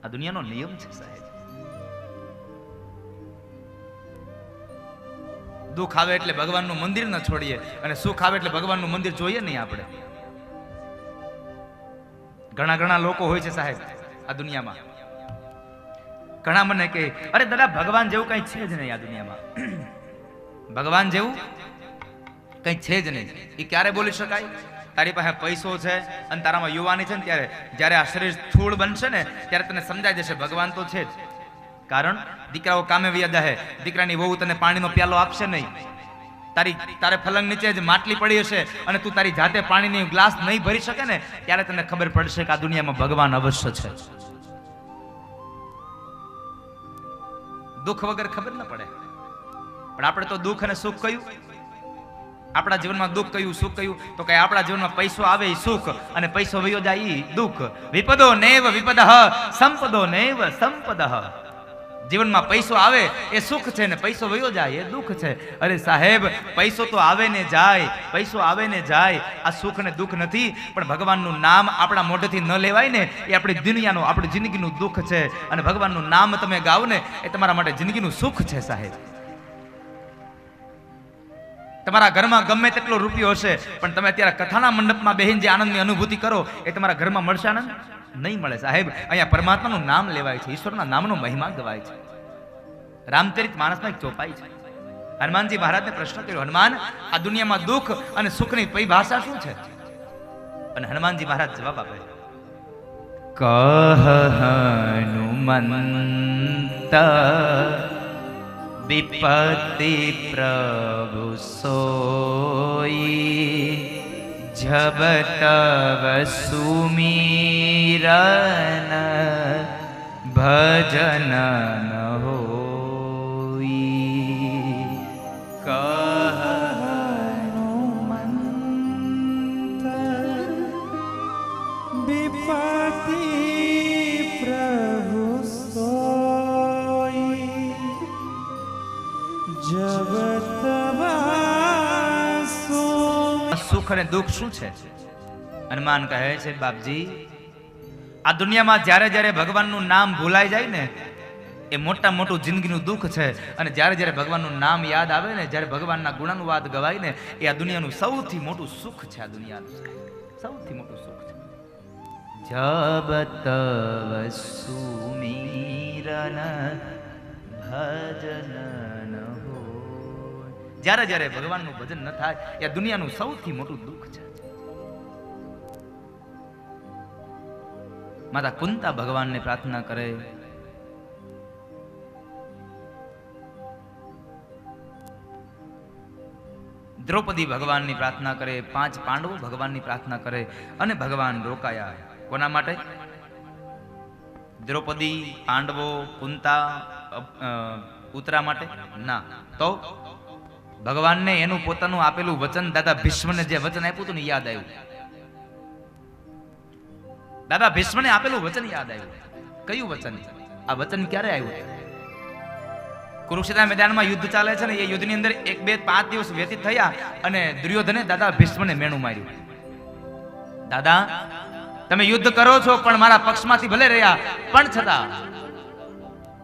આ દુનિયાનો નિયમ છે સાહેબ. દુઃખ આવે એટલે ભગવાનનું મંદિર ન છોડીએ અને સુખ આવે એટલે ભગવાનનું મંદિર જોઈએ નહીં આપણે. ઘણા લોકો હોય છે સાહેબ આ દુનિયામાં. ઘણા મને કે અરે દાદા ભગવાન જેવું કઈ છે જ નહીં આ દુનિયામાં. ભગવાન જેવું કઈ છે જ નહીં. એ ક્યારે બોલી શકાય? તારી પાસે પૈસો છે અને તારામાં યુવાની છે ને ત્યારે, જ્યારે આ શરીર સ્થૂળ બનશે ને ત્યારે તને સમજાઈ જશે ભગવાન તો છે જ. કારણ દીકરાઓ કામે વ્યા જાય, દીકરાની વહુ તને પાણીનો પ્યાલો આપશે નહીં. તારે ફલંગ નીચે જ માટલી પડી હશે અને તું તારી જાતે પાણીની ગ્લાસ નહીં ભરી શકે ને ત્યારે તને ખબર પડશે કે આ દુનિયામાં ભગવાન અવશ્ય છે. દુઃખ વગર ખબર ન પડે. પણ આપણે તો દુઃખ અને સુખ કયું? આપણા જીવનમાં દુઃખ કયું, સુખ કયું? તો કે આપણા જીવનમાં પૈસો આવે એ સુખ અને પૈસો વયો જાય એ દુઃખ. વિપદો નૈવ વિપદઃ સંપદો નૈવ સંપદઃ. જીવનમાં પૈસો આવે એ સુખ છે ને પૈસો વયો જાય એ દુઃખ છે. અરે સાહેબ પૈસો તો આવે ને જાય, પૈસો આવે ને જાય. આ સુખ ને દુઃખ નથી, પણ ભગવાનનું નામ આપણા મોઢેથી ન લેવાય ને એ આપણી દુનિયાનું, આપણી જિંદગીનું દુઃખ છે. અને ભગવાનનું નામ તમે ગાઓ ને એ તમારા માટે જિંદગીનું સુખ છે સાહેબ. તમારા ઘરમાં ગમે તેટલો રૂપિયો હશે પણ તમે અત્યારે કથાના મંડપમાં બેહીને જે આનંદની અનુભૂતિ કરો એ તમારા ઘરમાં મળશે આનંદ? નહીં મળે સાહેબ. અહીંયા પરમાત્માનું નામ લેવાય છે, ઈશ્વરના નામનો મહિમા ગવાય છે. રામચરિત માનસમાં એક ચોપાઈ છે. હનુમાનજી મહારાજને પ્રશ્ન કર્યો, હનુમાન આ દુનિયામાં દુઃખ અને સુખની પરિભાષા શું છે? અને હનુમાનજી મહારાજ જવાબ આપે, કહ હનુમંત વિપત્તિ પ્રભુ સોઈ જબ તવ સુમીરન ભજન ન હોઈ. કહ હનુમંત વિપત્તિ પ્રભુ સોઈ જબ તવ સુખ અને દુઃખ શું છે? હનુમાન કહે છે, બાપજી આ દુનિયામાં જ્યારે જ્યારે ભગવાનનું નામ ભૂલાઈ જાય ને એ મોટું જિંદગીનું દુઃખ છે. અને જ્યારે જ્યારે ભગવાનનું નામ યાદ આવે ને, જ્યારે ભગવાનના ગુણાનુવાદ ગવાય ને એ આ દુનિયાનું સૌથી મોટું સુખ છે. આ દુનિયાનું સૌથી મોટું સુખ છે. જબ તવ સુમીરન ભજન ન હો. જ્યારે જ્યારે ભગવાનનું ભજન ન થાય એ દુનિયાનું સૌથી મોટું દુઃખ છે. માતા કુંતા ભગવાનને પ્રાર્થના કરે, દ્રૌપદી ભગવાનની પ્રાર્થના કરે, 5 પાંડવો ભગવાનની પ્રાર્થના કરે અને ભગવાન રોકાયા. કોના માટે? દ્રૌપદી, પાંડવો, કુંતા, ઉત્તરા માટે ના, તો ભગવાનને એનું પોતાનું આપેલું વચન, દાદા ભીષ્મને જે વચન આપ્યું હતું ને યાદ આવ્યું. દાદા ભીષ્મને આપેલું વચન યાદ આવ્યું. કયું વચન? આ વચન ક્યારે આવ્યું? કુરુક્ષેત્ર મેદાનમાં યુદ્ધ ચાલે છે ને એ યુદ્ધની અંદર 1, 2, 5 દિવસ વ્યતીત થયા અને દુર્યોધને દાદા ભીષ્મને મેણું માર્યું. દાદા તમે યુદ્ધ કરો છો પણ મારા પક્ષમાંથી ભલે રહ્યા પણ છતાં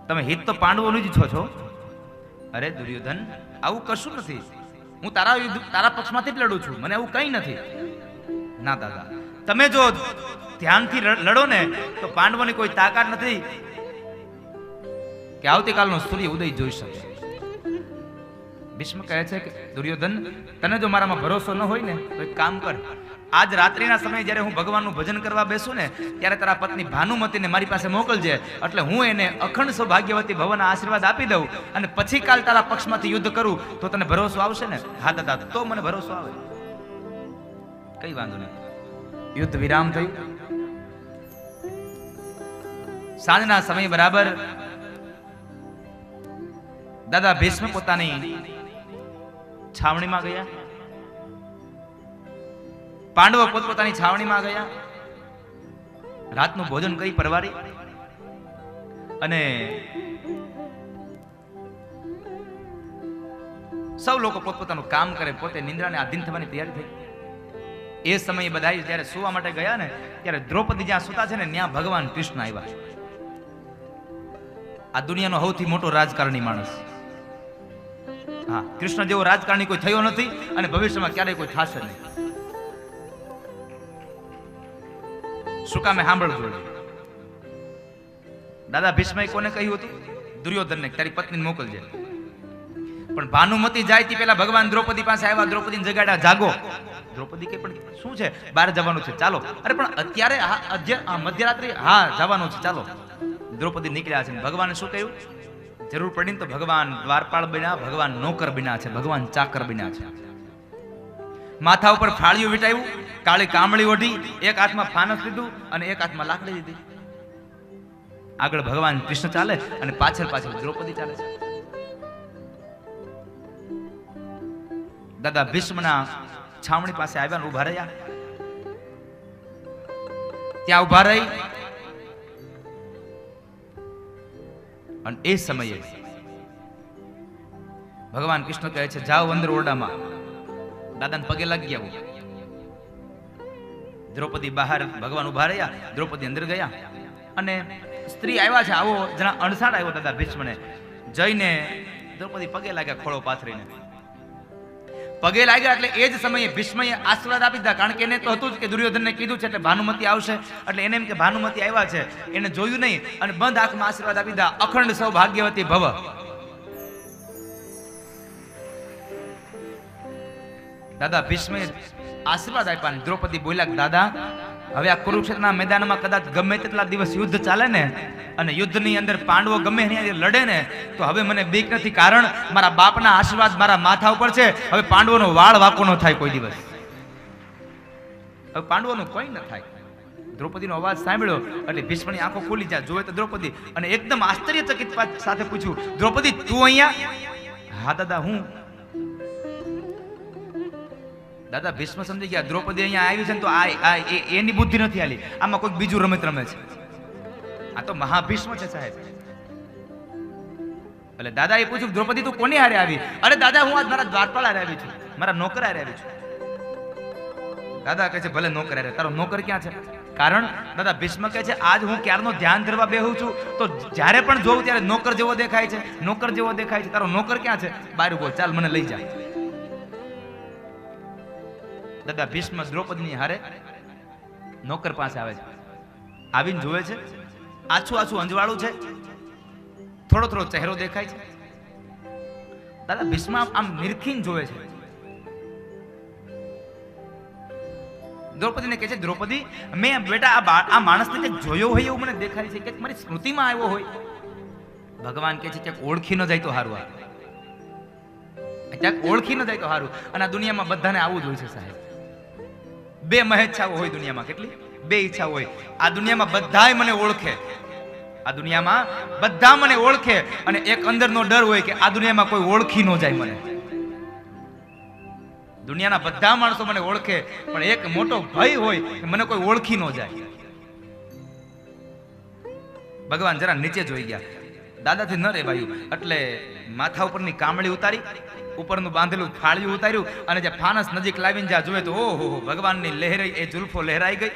તમે હિત તો પાંડવોનું જ ઈચ્છો છો. અરે દુર્યોધન આવું કશું નથી, હું તારા પક્ષમાંથી જ લડું છું, મને આવું કંઈ નથી. ના દાદા તમે જો ધ્યાનથી લડો ને તો પાંડવોની કોઈ તાકાત નથી કે આવતીકાલનો સૂર્ય ઉદય જોઈ શકે. ભીષ્મ કહે છે કે દુર્યોધન તને જો મારામાં ભરોસો ન હોય ને તો એક કામ કર, આજ રાત્રિના સમયે જ્યારે હું ભગવાનનું ભજન કરવા બેસું ને ત્યારે તારા પત્ની ભાનુમતીને મારી પાસે મોકલજે, એટલે હું એને અખંડ સૌભાગ્યવતી ભવના આશીર્વાદ આપી દઉં અને પછી કાલ તારા પક્ષમાંથી યુદ્ધ કરું તો તને ભરોસો આવશે ને? હા દાદા તો મને ભરોસો આવે. કઈ વાંધો નહીં. યુદ્ધ વિરામ થયું. સાંજના સમય બરાબર દાદા ભીષ્મ પોતાની છાવણીમાં ગયા, પાંડવો પોતપોતાની છાવણીમાં ગયા. રાતનું ભોજન કરી પરવારી અને સૌ લોકો પોતપોતાનું કામ કરે, પોતે નિંદ્રાને આધીન થવાની તૈયારી થઈ. એ સમયે બધા જ્યારે સુવા માટે ગયા ને ત્યારે દ્રૌપદી જ્યાં સુતા છે ને ત્યાં ભગવાન કૃષ્ણ આવ્યા. આ દુનિયાનો સૌથી મોટો રાજકારણી માણસ. હા, કૃષ્ણ જેવો રાજકારણી કોઈ થયો નથી અને ભવિષ્યમાં ક્યારેય કોઈ થશે નહીં. શું કામે સાંભળજો. દાદા ભીષ્મએ કોને કહ્યું હતું? દુર્યોધનને, તારી પત્નીને મોકલજે. પણ ભાનુમતી જાય તે પહેલા ભગવાન દ્રૌપદી પાસે આવ્યા, દ્રૌપદીને જગાડ્યા, જાગો. દ્રૌપદી કે પણ શું છે, બહાર જવાનું છે, ચાલો. અરે પણ અત્યારે મધ્યરાત્રિ, હા જવાનું છે, ચાલો. દ્રૌપદી નીકળ્યા છે. ભગવાને શું કહ્યું? જરૂર પડી તો ભગવાન દ્વારપાળ બન્યા, ભગવાન નોકર બન્યા છે, ભગવાન ચાકર બન્યા છે. માથા ઉપર ફાળિયું વીટાવ્યું, કાળી કામળી ઓઢી, એક હાથમાં ફાનસ લીધું અને એક હાથમાં લાકડી લીધી. આગળ ભગવાન કૃષ્ણ ચાલે અને પાછળ પાછળ દ્રૌપદી ચાલે છે. દાદા ભીષ્મના છાવણી પાસે આવ્યા, ઉભા રહ્યા. ત્યાં ઉભા રહી અને એ સમયે ભગવાન કૃષ્ણ કહે છે, જાઓ અંદર ઓરડામાં. દાદાને પગે લાગી આવું. દ્રૌપદી બહાર, ભગવાન ઉભા રહ્યા, દ્રૌપદી અંદર ગયા અને સ્ત્રી આવ્યા છે, આવો જણા અણસાડ આવ્યો દાદા ભીષ્મને. જઈને દ્રૌપદી પગે લાગ્યા, ખોળો પાથરીને પગે લાગ્યા. એટલે એ જ સમયે ભીષ્મએ આશીર્વાદ આપી દીધા, કારણ કે એને તો હતું જ કે દુર્યોધનને કીધું છે એટલે ભાનુમતી આવશે, એટલે એને એમ કે ભાનુમતી આવ્યા છે, એને જોયું નહીં અને બંધ આંખમાં આશીર્વાદ આપી દીધા, અખંડ સૌભાગ્યવતી ભવ. દાદા ભીષ્મે આશીર્વાદ આપ્યા અને દ્રૌપદી બોલ્યા, દાદા હવે આ કુરુક્ષેત્રના મેદાનમાં કદાચ ગમે તેટલા દિવસ યુદ્ધ ચાલે ને અને યુદ્ધની અંદર પાંડવો ગમે એની લડે ને તો હવે મને બીક નથી, કારણ મારા બાપના આશીર્વાદ મારા માથા ઉપર છે. હવે પાંડવોનો વાળ વાકો ન થાય કોઈ દિવસ, હવે પાંડવોનું કોઈ ન થાય. દ્રૌપદીનો અવાજ સાંભળ્યો એટલે ભીષ્મની આંખો ખુલી જાય, જોવે તો દ્રૌપદી, અને એકદમ આશ્ચર્યચકિત સાથે પૂછ્યું, દ્રૌપદી તું અહીંયા? હા દાદા હું. દાદા ભીષ્મ સમજી ગયા, દ્રૌપદી અહીંયા આવી છે ને તો એની બુદ્ધિ નથી આલી, આમાં કોઈ બીજું રમત રમે છે, આ તો મહાભીષ્મ છે સાહેબ. એટલે દાદા એ પૂછ્યું, દ્રૌપદી તું કોની હારે આવી? અરે દાદા હું આજ મારા દ્વારપાળ હારે આવી છું, મારા નોકર હારે આવી છું. દાદા કહે છે, ભલે નોકર હારે, તારો નોકર ક્યાં છે? કારણ દાદા ભીષ્મ કહે છે, આજ હું ક્યારનો ધ્યાન ધરવા બેહું છું તો જ્યારે પણ જોઉં ત્યારે નોકર જેવો દેખાય છે, નોકર જેવો દેખાય છે. તારો નોકર ક્યાં છે? બહાર બોલ, ચાલ મને લઈ જા. દાદા ભીષ્મ દ્રૌપદીની હારે નોકર પાસે આવે છે, આવીને જોવે છે, આછું આછું અંજવાળું છે, થોડો થોડો ચહેરો દેખાય છે. દાદા ભીષ્મ આમ નિરખીને જોવે છે. દ્રૌપદીને કહે છે, દ્રૌપદી મેં બેટા આ માણસને કંઈક જોયો હોય એવું મને દેખાય છે, કે મારી સ્મૃતિમાં આવ્યો હોય. ભગવાન કહે છે, ક્યાંક ઓળખી ન જાય તો સારું, ક્યાંક ઓળખી ન જાય તો સારું. અને આ દુનિયામાં બધાને આવું જ હોય છે સાહેબ. બે મહેચ્છાઓ હોય દુનિયામાં, કેટલી? બે ઈચ્છા હોય. આ દુનિયામાં બધાય મને ઓળખે, આ દુનિયામાં બધા મને ઓળખે, અને એક અંદરનો ડર હોય કે આ દુનિયામાં કોઈ ઓળખી ન જાય મને. દુનિયાના બધા માણસો મને ઓળખે, પણ એક મોટો ભય હોય કે મને કોઈ ઓળખી ન જાય. ભગવાન જરા નીચે જોઈ ગયા, દાદાથી ન રેવાયું એટલે માથા ઉપરની કામળી ઉતારી, ઉપરનું બાંધેલું ફાળિયું ઉતાર્યું અને જે ફાનસ નજીક લાવીને જ્યાં જોવે તો ઓહો, ભગવાનની લહેરાઈ, એ જુલ્ફો લહેરાઈ ગઈ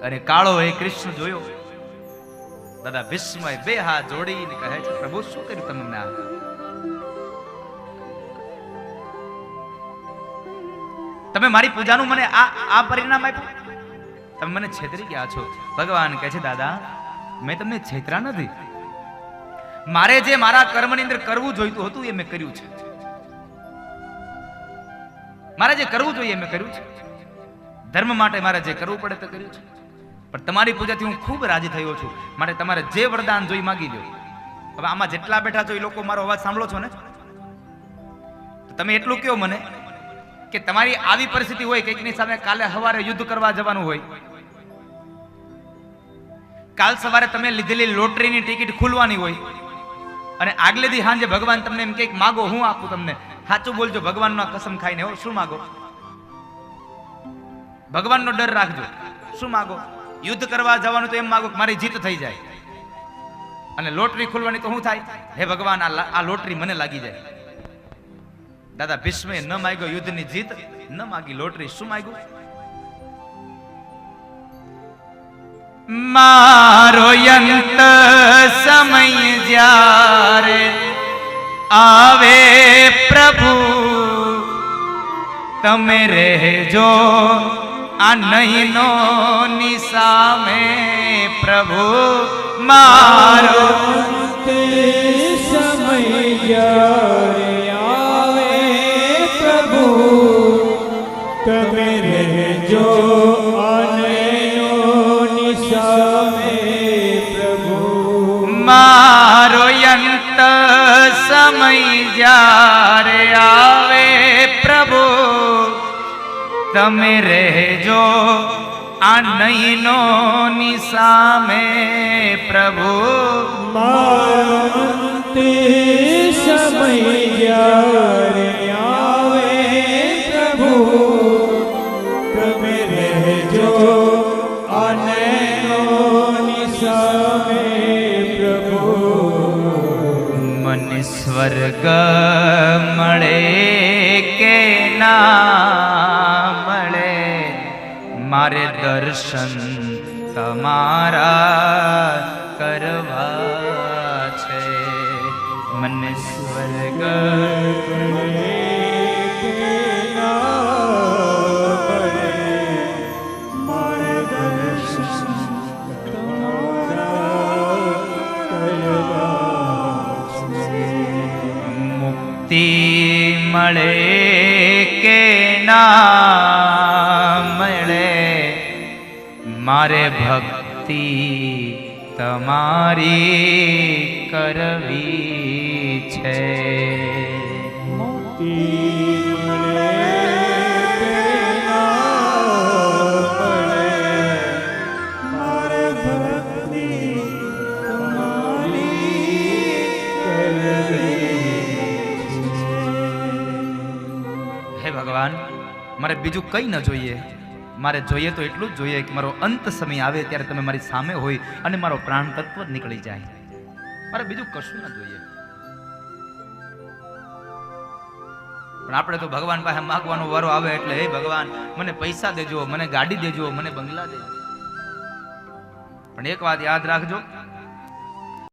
અને કાળો એ કૃષ્ણ જોયો. દાદા ભીષ્મ બે હાથ જોડીને કહે છે, પ્રભુ શું કર્યું તમને? આ તમે મારી પૂજાનું મને આ પરિણામ આપ્યું, તમે મને છેતરી ગયા છો. ભગવાન કહે છે, દાદા મેં તમને છેતરા નથી, મારે જે મારા કર્મની અંદર કરવું જોઈતું હતું એ મેં કર્યું છે, મારે જે કરવું જોઈએ મેં કર્યું છે. ધર્મ માટે મારે જે કરવું પડે તે કર્યું છે. પણ તમારી પૂજાથી હું ખૂબ રાજી થયો છું, માટે તમારે જે વરદાન જોઈ માગી લો. હવે આમાં જેટલા બેઠા છો એ લોકો મારો અવાજ સાંભળો છો ને, તો તમે એટલું કહો મને કે તમારી આવી પરિસ્થિતિ હોય, કંઈકની સામે કાલે સવારે યુદ્ધ કરવા જવાનું હોય, કાલ સવારે તમે લીધેલી લોટરીની ટિકિટ ખુલવાની હોય અને આગલે દી સાંજે ભગવાન તમને એમ કંઈક માગો, હું આપું તમને? સાચું બોલજો, ભગવાનનો કસમ ખાઈને. હો, શું માગો? ભગવાનનો ડર રાખજો. શું માગો? યુદ્ધ કરવા જવાનું તો એમ માગો કે મારી જીત થઈ જાય, અને લોટરી ખુલવાની તો શું થાય? હે ભગવાન, આ લોટરી મને લાગી જાય. દાદા ભીષ્મે ન માગ્યો યુદ્ધની જીત, ન માગી લોટરી, શું માગ્યું? મારો અંત સમય જ્યારે આવે પ્રભુ તમે રહેજો આ નહીનો ની સામે પ્રભુ મારો તે સમય જ્યારે આવે પ્રભુ તમે રહેજો અનયોની સામે પ્રભુ મારો અંત સમય જ્યારે આવે પ્રભુ તમે રહેજો આ નહીનો ની સામે પ્રભુ મારો અંતે સમય જ્યારે આવે પ્રભુ તમે રહેજો અનયોની સામે પ્રભુ મને સ્વર્ગ મળે કે ના મળે મારે દર્શન તમારા કરવા છે મને સ્વર્ગ મુક્તિ મળે કે ના મળે મારે ભક્તિ તમારી કરવી છે હે ભગવાન મારે બીજું કંઈ ન જોઈએ મારે જોઈએ તો એટલું જ જોઈએ કે મારો અંત સમય આવે ત્યારે તમે મારી સામે હોય અને મારો પ્રાણ તત્વ જ નીકળી જાય મારે બીજું કશું ન જોઈએ પણ આપણે તો ભગવાન પાસે માગવાનો વારો આવે એટલે હે ભગવાન મને પૈસા દેજો મને ગાડી દેજો મને બંગલા દેજો પણ એક વાત યાદ રાખજો